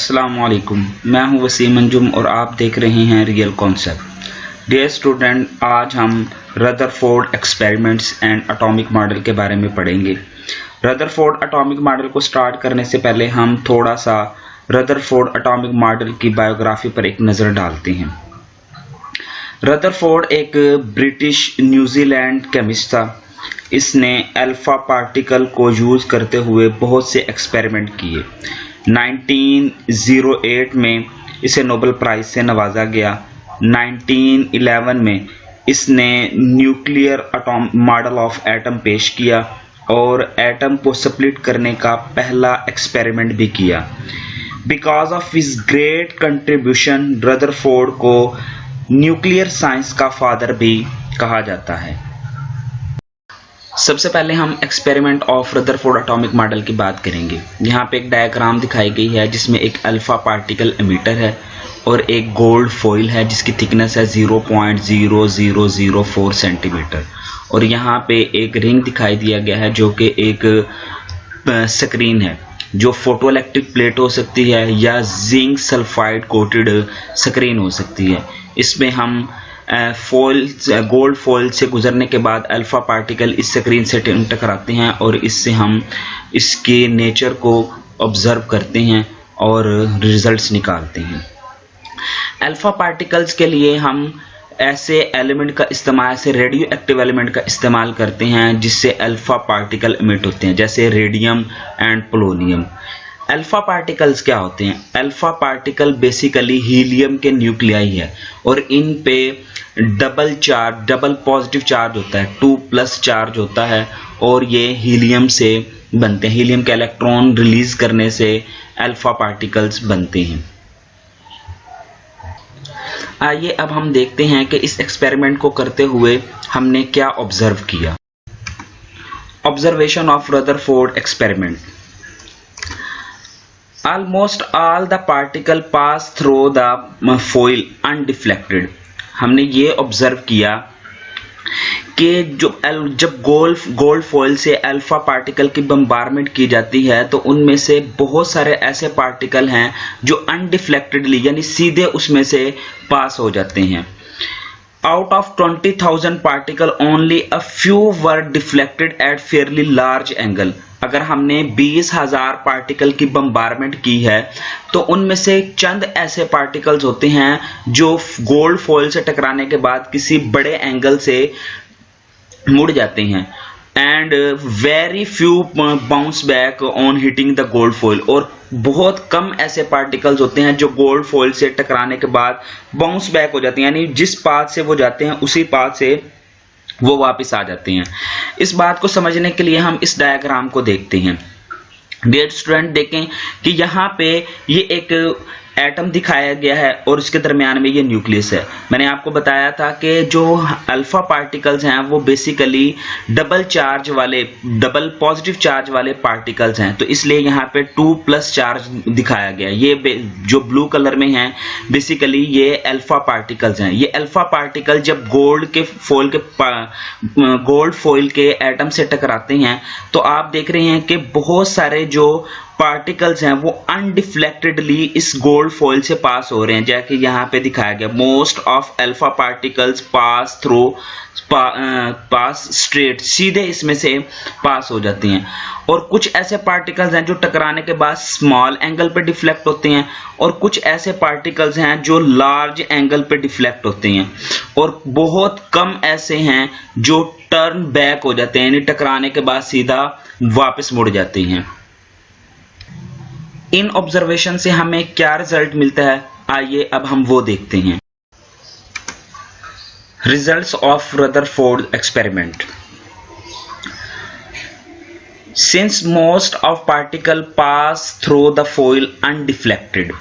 अस्सलामुअलैकुम, मैं हूं वसीम अंजुम और आप देख रहे हैं रियल कॉन्सेप्ट। डियर स्टूडेंट, आज हम Rutherford experiments and atomic model के बारे में पढ़ेंगे। रदरफोर्ड एटॉमिक मॉडल को स्टार्ट करने से पहले हम थोड़ा सा रदरफोर्ड एटॉमिक मॉडल की बायोग्राफी पर एक नज़र डालते हैं। रदरफोर्ड एक ब्रिटिश न्यूजीलैंड केमिस्ट था। इसने अल्फा पार्टिकल को यूज़ करते हुए बहुत से एक्सपेरिमेंट किए। 1908 में इसे नोबेल प्राइज़ से नवाजा गया। 1911 में इसने न्यूक्लियर मॉडल ऑफ एटम पेश किया और एटम को स्प्लिट करने का पहला एक्सपेरिमेंट भी किया। Because of his great contribution Rutherford को न्यूक्लियर साइंस का फादर भी कहा जाता है। सबसे पहले हम experiment of Rutherford atomic model की बात करेंगे। यहाँ पे एक डायग्राम दिखाई गई है जिसमें एक अल्फा पार्टिकल एमिटर है और एक गोल्ड फॉइल है जिसकी थिकनेस है 0.0004 सेंटीमीटर, और यहाँ पे एक रिंग दिखाई दिया गया है जो कि एक स्क्रीन है जो फोटो इलेक्ट्रिक प्लेट हो सकती है या जिंक सल्फाइड कोटेड स्क्रीन हो सकती है। इसमें हम गोल्ड फॉइल से गुजरने के बाद अल्फा पार्टिकल इस स्क्रीन से टकराते हैं और इससे हम इसके नेचर को ऑब्जर्व करते हैं और रिजल्ट्स निकालते हैं। अल्फा पार्टिकल्स के लिए हम ऐसे एलिमेंट का इस्तेमाल, ऐसे रेडियो एक्टिव एलिमेंट का इस्तेमाल करते हैं जिससे अल्फा पार्टिकल इमिट होते हैं, जैसे radium and polonium. Alpha particles क्या होते हैं? अल्फा पार्टिकल बेसिकली हीलियम के न्यूक्लियाई है और इन पे डबल पॉजिटिव चार्ज होता है, 2+ चार्ज होता है और ये हीलियम से बनते हैं। हीलियम के इलेक्ट्रॉन रिलीज करने से अल्फा पार्टिकल्स बनते हैं। आइए अब हम देखते हैं कि इस एक्सपेरिमेंट को करते हुए हमने क्या ऑब्जर्व किया। Observation of Rutherford experiment. Almost all the particle pass through the foil undeflected। हमने ये ऑब्जर्व किया कि जब गोल्ड फॉइल से अल्फा पार्टिकल की बम्बारमेंट की जाती है तो उनमें से बहुत सारे ऐसे पार्टिकल हैं जो अनडिफ्लेक्टेडली यानी सीधे उसमें से पास हो जाते हैं। Out of 20,000 particle, only a few were deflected at fairly large angle। अगर हमने 20,000 पार्टिकल की बम्बारमेंट की है तो उनमें से चंद ऐसे पार्टिकल्स होते हैं जो गोल्ड फॉइल से टकराने के बाद किसी बड़े एंगल से मुड़ जाते हैं। And very few bounce back on hitting the gold foil, और बहुत कम ऐसे पार्टिकल्स होते हैं जो गोल्ड फॉइल से टकराने के बाद बाउंस बैक हो जाते हैं, यानी जिस पाथ से वो जाते हैं उसी पाथ से वो वापस आ जाते हैं। इस बात को समझने के लिए हम इस डायग्राम को देखते हैं। डियर स्टूडेंट, देखें कि यहाँ पे ये एक एटम दिखाया गया है और इसके दरमियान में ये न्यूक्लियस है। मैंने आपको बताया था कि जो अल्फा पार्टिकल्स हैं वो बेसिकली डबल पॉजिटिव चार्ज वाले पार्टिकल्स हैं, तो इसलिए यहाँ पे 2+ चार्ज दिखाया गया। ये जो ब्लू कलर में है बेसिकली ये अल्फा पार्टिकल्स हैं। ये अल्फा पार्टिकल जब गोल्ड फॉइल के एटम से टकराते हैं तो आप देख रहे हैं कि बहुत सारे जो पार्टिकल्स हैं वो अनडिफ्लेक्टेडली इस गोल्ड फॉइल से पास हो रहे हैं, जैसे यहाँ पे दिखाया गया। Most of alpha particles pass straight, सीधे इसमें से पास हो जाते हैं, और कुछ ऐसे पार्टिकल्स हैं जो टकराने के बाद स्मॉल एंगल पे डिफ्लेक्ट होते हैं और कुछ ऐसे पार्टिकल्स हैं जो लार्ज एंगल पे डिफ्लेक्ट होते हैं, और बहुत कम ऐसे हैं जो टर्न बैक हो जाते हैं, यानी टकराने के बाद सीधा वापस मुड़ जाते हैं। इन ऑब्जर्वेशन से हमें क्या रिजल्ट मिलता है, आइए अब हम वो देखते हैं। Results of Rutherford experiment. Since most of particle pass through the foil undeflected,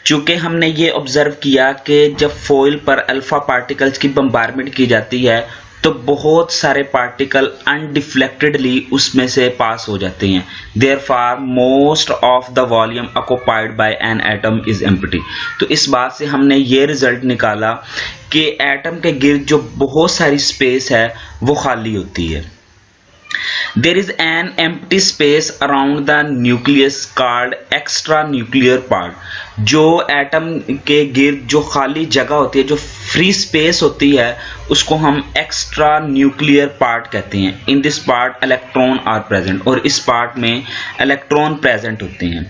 चूंकि हमने ये ऑब्जर्व किया कि जब फॉइल पर अल्फा पार्टिकल्स की बम्बारमेंट की जाती है तो बहुत सारे पार्टिकल अनडिफ्लेक्टेडली उसमें से पास हो जाते हैं। Therefore most of the volume occupied by an atom is empty. तो इस बात से हमने ये रिजल्ट निकाला कि एटम के गिर्द जो बहुत सारी स्पेस है वो खाली होती है। There is an empty space around the nucleus called extra nuclear part. जो एटम के गिर्द जो खाली जगह होती है, जो फ्री स्पेस होती है, उसको हम एक्स्ट्रा न्यूक्लियर पार्ट कहते हैं. In this part electron are present, और इस पार्ट में इलेक्ट्रॉन प्रेजेंट होते हैं.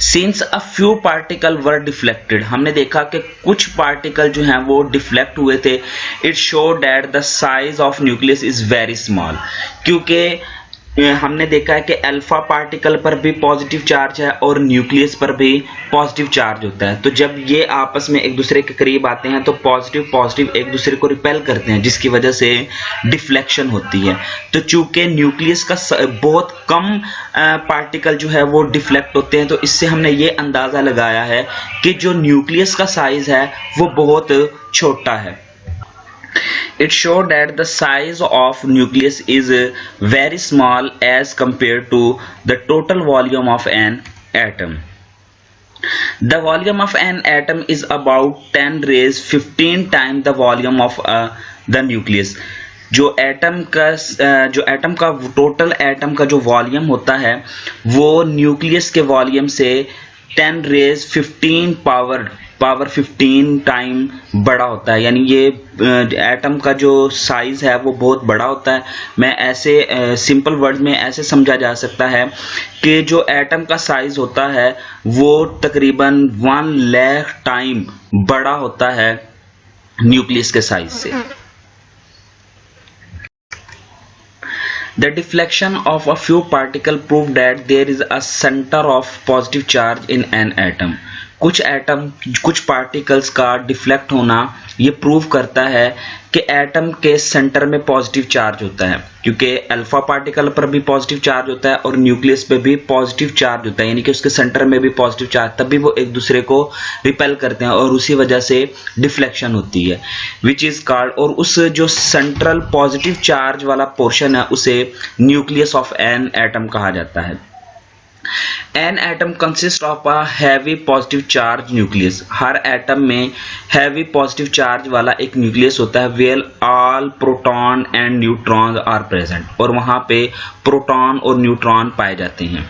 Since a few particle were deflected, हमने देखा कि कुछ पार्टिकल जो हैं वो डिफ्लेक्ट हुए थे. It showed that the size of nucleus is very small. क्योंकि हमने देखा है कि अल्फा पार्टिकल पर भी पॉजिटिव चार्ज है और न्यूक्लियस पर भी पॉजिटिव चार्ज होता है. तो जब ये आपस में एक दूसरे के करीब आते हैं तो पॉजिटिव पॉजिटिव एक दूसरे को रिपेल करते हैं, जिसकी वजह से डिफ्लेक्शन होती है. तो चूंकि न्यूक्लियस का बहुत कम पार्टिकल जो है वो डिफ्लेक्ट होते हैं, तो इससे हमने ये अंदाज़ा लगाया है कि जो न्यूक्लियस का साइज है वो बहुत छोटा है. It showed that the size of nucleus is very small as compared to the total volume of an atom. The volume of an atom is about 10 raised 15 times the volume of the nucleus. जो atom का total atom का जो volume होता है वो nucleus के volume से 10 raise 15 power 15 time बड़ा होता है. यानी ये एटम का जो साइज है वो बहुत बड़ा होता है. मैं ऐसे सिंपल वर्ड में ऐसे समझा जा सकता है कि जो एटम का साइज होता है वो तकरीबन 1 लाख टाइम बड़ा होता है न्यूक्लियस के साइज से. The deflection of a few particles proved that there is a center of positive charge in an atom. कुछ पार्टिकल्स का डिफ्लेक्ट होना ये प्रूव करता है कि एटम के सेंटर में पॉजिटिव चार्ज होता है, क्योंकि अल्फा पार्टिकल पर भी पॉजिटिव चार्ज होता है और न्यूक्लियस पे भी पॉजिटिव चार्ज होता है, यानी कि उसके सेंटर में भी पॉजिटिव चार्ज, तभी वो एक दूसरे को रिपेल करते हैं और उसी वजह से डिफ्लेक्शन होती है, विच इज कॉल्ड. और उस जो सेंट्रल पॉजिटिव चार्ज वाला पोर्शन है उसे न्यूक्लियस ऑफ एन एटम कहा जाता है. An atom consists of a heavy positive charge nucleus. Her atom में heavy positive charge वाला एक न्यूक्लियस होता है, where all proton and neutrons are present. और वहाँ पे प्रोटॉन और न्यूट्रॉन पाए जाते हैं.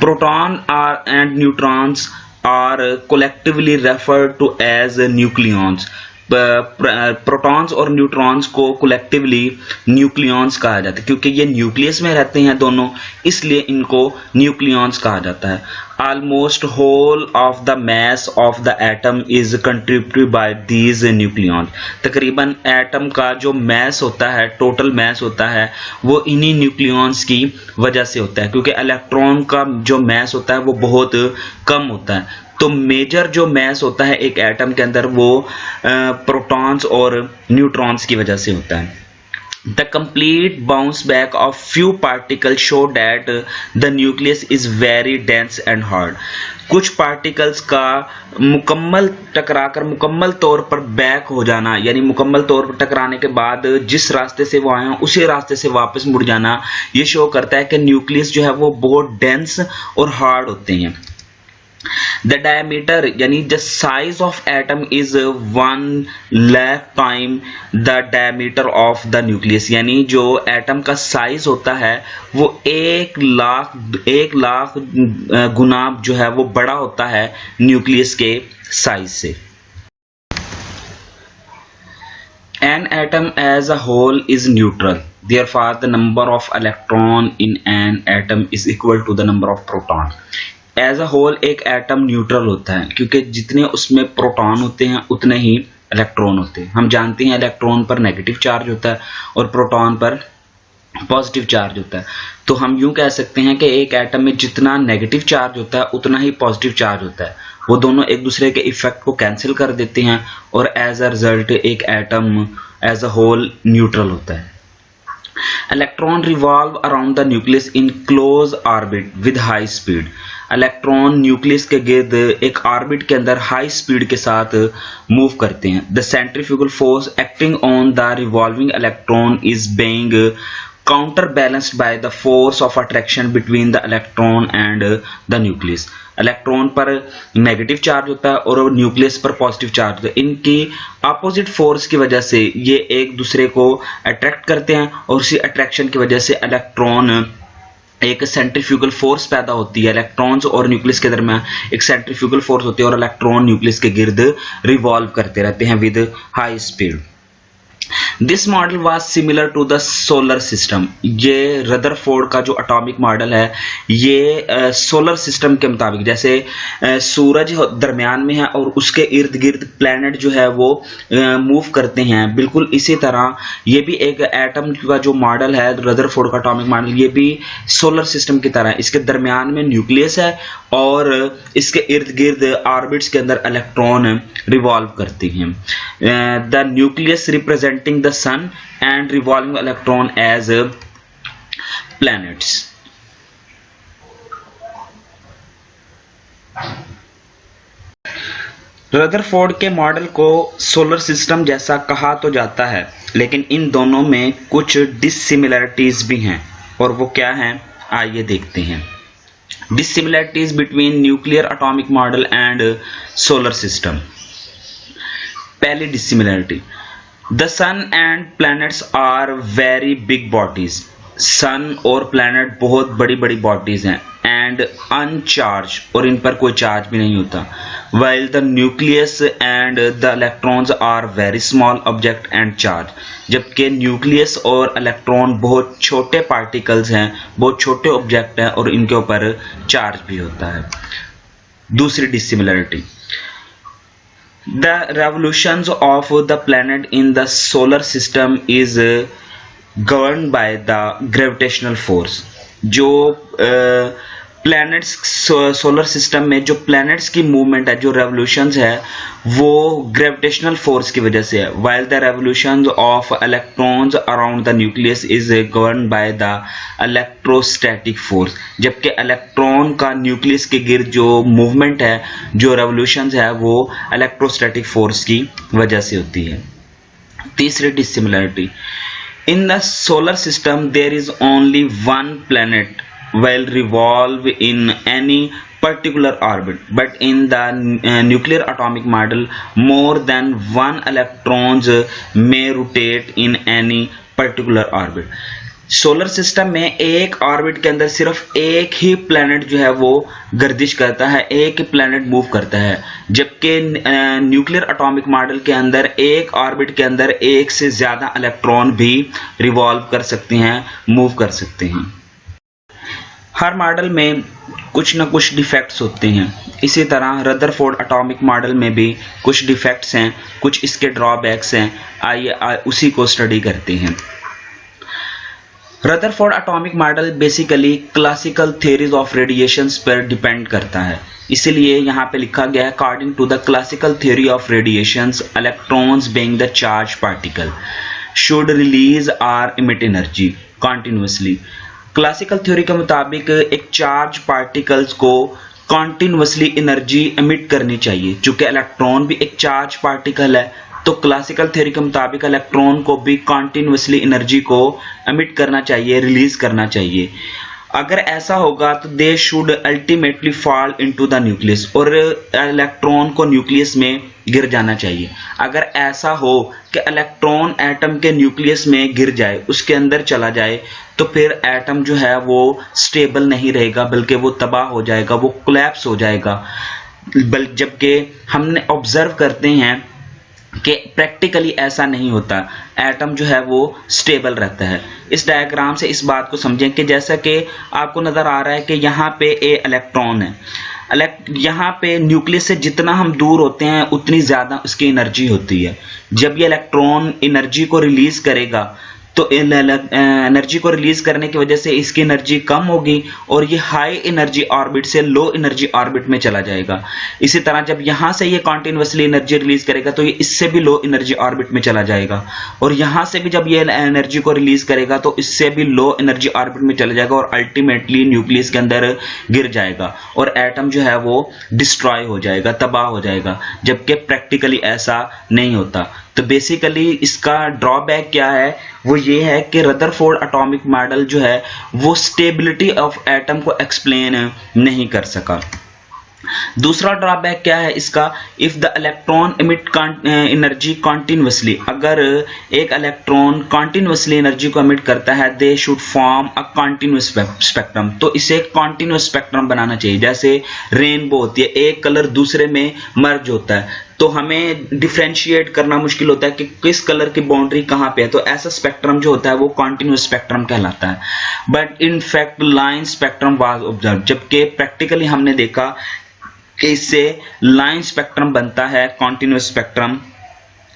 Proton and neutrons are collectively referred to as nucleons. Protons और न्यूट्रॉन्स को कलेक्टिवली न्यूक्लियॉन्स कहा जाता है, क्योंकि ये न्यूक्लियस में रहते हैं दोनों, इसलिए इनको न्यूक्लियॉन्स कहा जाता है. Almost whole of the mass of the atom is contributed by these nucleons. तकरीबन एटम का जो मास होता है, टोटल मास होता है, वो इन्हीं न्यूक्लियॉन्स की वजह से होता है, क्योंकि इलेक्ट्रॉन का जो मास होता है वो बहुत कम होता है. तो मेजर जो मास होता है एक एटम के अंदर वो प्रोटॉन्स और न्यूट्रॉन्स की वजह से होता है. The complete bounce back of few particles show that the nucleus is very dense and hard. कुछ पार्टिकल्स का मुकम्मल टकराकर मुकम्मल तौर पर बैक हो जाना, यानी मुकम्मल तौर पर टकराने के बाद जिस रास्ते से वो आए हैं उसी रास्ते से वापस मुड़ जाना, ये शो करता है कि न्यूक्लियस जो है वो बहुत डेंस और हार्ड होते हैं. The diameter यानी the size of atom is 1 lakh time the diameter of the nucleus. यानी जो एटम का साइज होता है वो 1 लाख गुना जो है वो बड़ा होता है न्यूक्लियस के साइज से. An atom as a whole is neutral. Therefore, the number of electron in an atom is equal to the number of proton. As a whole एक एटम न्यूट्रल होता है, क्योंकि जितने उसमें प्रोटॉन होते हैं उतने ही इलेक्ट्रॉन होते हैं. हम जानते हैं इलेक्ट्रॉन पर नेगेटिव चार्ज होता है और प्रोटॉन पर पॉजिटिव चार्ज होता है. तो हम यूं कह सकते हैं कि एक एटम में जितना नेगेटिव चार्ज होता है उतना ही पॉजिटिव चार्ज होता है. वो दोनों एक दूसरे के इफेक्ट को कैंसिल कर देते हैं और एज अ रिजल्ट एक atom as a whole neutral होता है. Electron revolve around the nucleus in close orbit with high speed. Electron nucleus के गिर्द एक ऑर्बिट के अंदर हाई स्पीड के साथ मूव करते हैं. The centrifugal force acting on the revolving electron is being counterbalanced by the force of attraction between the electron and the nucleus. Electron पर नेगेटिव चार्ज होता है और न्यूक्लियस पर पॉजिटिव चार्ज होता है। इनकी अपोजिट फोर्स की वजह से ये एक दूसरे को अट्रैक्ट करते हैं और उसी अट्रैक्शन की वजह से इलेक्ट्रॉन एक सेंट्रीफ्यूगल फोर्स पैदा होती है। इलेक्ट्रॉन्स और न्यूक्लियस के दरमियान एक सेंट्रीफ्यूगल फोर्स होती है और इलेक्ट्रॉन न्यूक्लियस के गिर्द रिवॉल्व करते रहते हैं with high speed. This model was similar to the solar system. ये रदरफोर्ड का जो एटॉमिक मॉडल है ये सोलर सिस्टम के मुताबिक, जैसे सूरज दरमियान में है और उसके इर्द गिर्द प्लैनेट जो है वो मूव करते हैं, बिल्कुल इसी तरह ये भी एक एटम का जो मॉडल है रदरफोर्ड का एटॉमिक मॉडल, ये भी सोलर सिस्टम की तरह है। इसके दरमियान में न्यूक्लियस है और इसके इर्द गिर्द ऑर्बिट्स के अंदर इलेक्ट्रॉन रिवॉल्व करती हैं। The nucleus representing the sun and revolving electron as planets. Rutherford के मॉडल को सोलर सिस्टम जैसा कहा तो जाता है, लेकिन इन दोनों में कुछ डिसिमिलरिटीज भी हैं और वो क्या हैं आइए देखते हैं। Dissimilarities between nuclear atomic model and solar system. पहली dissimilarity, the sun and planets are very big bodies. सन और प्लैनेट बहुत बड़ी बड़ी बॉडीज हैं एंड अनचार्ज, और इन पर कोई चार्ज भी नहीं होता। while the nucleus and the electrons are very small object and charge, जबकि न्यूक्लियस और इलेक्ट्रॉन बहुत छोटे पार्टिकल्स हैं, बहुत छोटे ऑब्जेक्ट हैं और इनके ऊपर चार्ज भी होता है। दूसरी dissimilarity, the revolutions of the planet in the solar system is governed by the gravitational force। जो प्लैनेट्स सोलर सिस्टम में जो प्लैनेट्स की मूवमेंट है, जो रेवोल्यूशंस है, वो ग्रेविटेशनल फोर्स की वजह से है। while the revolutions of electrons around the nucleus is governed by the electrostatic force, जबकि इलेक्ट्रॉन का न्यूक्लियस के गिर्द जो मूवमेंट है, जो रेवोल्यूशंस है, वो इलेक्ट्रोस्टैटिक फोर्स की वजह से होती है। तीसरी dissimilarity, in the solar system there is only one planet will revolve in any particular orbit, but in the nuclear atomic model more than one electrons may rotate in any particular orbit। Solar system में एक orbit के अंदर सिर्फ एक ही planet जो है वो गर्दिश करता है, एक ही प्लैनेट मूव करता है, जबकि न्यूक्लियर एटॉमिक मॉडल के अंदर एक ऑर्बिट के अंदर एक से ज़्यादा इलेक्ट्रॉन भी रिवॉल्व कर सकते हैं, मूव कर सकते हैं। हर मॉडल में कुछ न कुछ डिफेक्ट्स होते हैं, इसी तरह रदरफोर्ड एटॉमिक मॉडल में भी कुछ डिफेक्ट्स हैं, कुछ इसके ड्रॉबैक्स हैं। आइए उसी को स्टडी करते हैं। Rutherford atomic model basically classical theories of radiations पर डिपेंड करता है, इसलिए यहाँ पे लिखा गया है according to the classical theory of radiations electrons being the charge particle should release और emit energy continuously. Classical theory के मुताबिक एक चार्ज पार्टिकल्स को कॉन्टिन्यूसली एनर्जी एमिट करनी चाहिए। चूंकि इलेक्ट्रॉन भी एक चार्ज पार्टिकल है, तो क्लासिकल थ्योरी के मुताबिक इलेक्ट्रॉन को भी कॉन्टिन्यूसली एनर्जी को एमिट करना चाहिए, रिलीज करना चाहिए। अगर ऐसा होगा तो they should ultimately fall into the nucleus, और इलेक्ट्रॉन को न्यूक्लियस में गिर जाना चाहिए। अगर ऐसा हो कि इलेक्ट्रॉन एटम के न्यूक्लियस में गिर जाए, उसके अंदर चला जाए, तो फिर एटम जो है वो स्टेबल नहीं रहेगा, बल्कि वो तबाह हो जाएगा, वो कोलैप्स हो जाएगा। जबकि हमने ऑब्जर्व करते हैं कि प्रैक्टिकली ऐसा नहीं होता, एटम जो है वो स्टेबल रहता है। इस डायग्राम से इस बात को समझें कि जैसा कि आपको नज़र आ रहा है कि यहाँ पे इलेक्ट्रॉन है, यहाँ पे न्यूक्लियस से जितना हम दूर होते हैं उतनी ज़्यादा उसकी एनर्जी होती है। जब ये इलेक्ट्रॉन एनर्जी को रिलीज़ करेगा तो एनर्जी को रिलीज करने की वजह से इसकी एनर्जी कम होगी और ये हाई एनर्जी ऑर्बिट से लो एनर्जी ऑर्बिट में चला जाएगा। इसी तरह जब यहाँ से ये कॉन्टिन्यूसली एनर्जी रिलीज करेगा तो ये इससे भी लो एनर्जी ऑर्बिट में चला जाएगा, और यहाँ से भी जब ये एनर्जी को रिलीज करेगा तो इससे भी लो एनर्जी ऑर्बिट में चला जाएगा और अल्टीमेटली न्यूक्लियस के अंदर गिर जाएगा और एटम जो है वो डिस्ट्रॉय हो जाएगा, तबाह हो जाएगा। जबकि प्रैक्टिकली ऐसा नहीं होता। तो बेसिकली इसका ड्रॉबैक क्या है, वो ये है कि रदरफोर्ड एटॉमिक मॉडल जो है वो स्टेबिलिटी ऑफ एटम को एक्सप्लेन नहीं कर सका। दूसरा ड्रॉबैक क्या है इसका, if the electron emit energy continuously, अगर एक इलेक्ट्रॉन कॉन्टिन्यूसली एनर्जी को इमिट करता है, they should form a continuous spectrum, तो इसे कॉन्टिन्यूस स्पेक्ट्रम बनाना चाहिए। जैसे रेनबो होती है, एक कलर दूसरे में मर्ज होता है, तो हमें डिफरेंशिएट करना मुश्किल होता है कि किस कलर की बाउंड्री कहाँ पे है, तो ऐसा स्पेक्ट्रम जो होता है वो कॉन्टिन्यूस स्पेक्ट्रम कहलाता है। But in fact line spectrum was observe, जबकि प्रैक्टिकली हमने देखा कि इससे लाइन स्पेक्ट्रम बनता है, कॉन्टिन्यूस स्पेक्ट्रम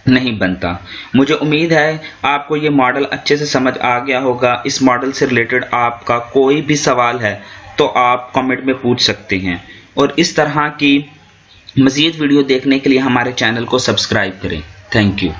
नहीं बनता। मुझे उम्मीद है आपको ये मॉडल अच्छे से समझ आ गया होगा। इस मॉडल से रिलेटेड आपका कोई भी सवाल है तो आप कमेंट में पूछ सकते हैं, और इस तरह की मज़ीद वीडियो देखने के लिए हमारे चैनल को सब्सक्राइब करें। Thank you.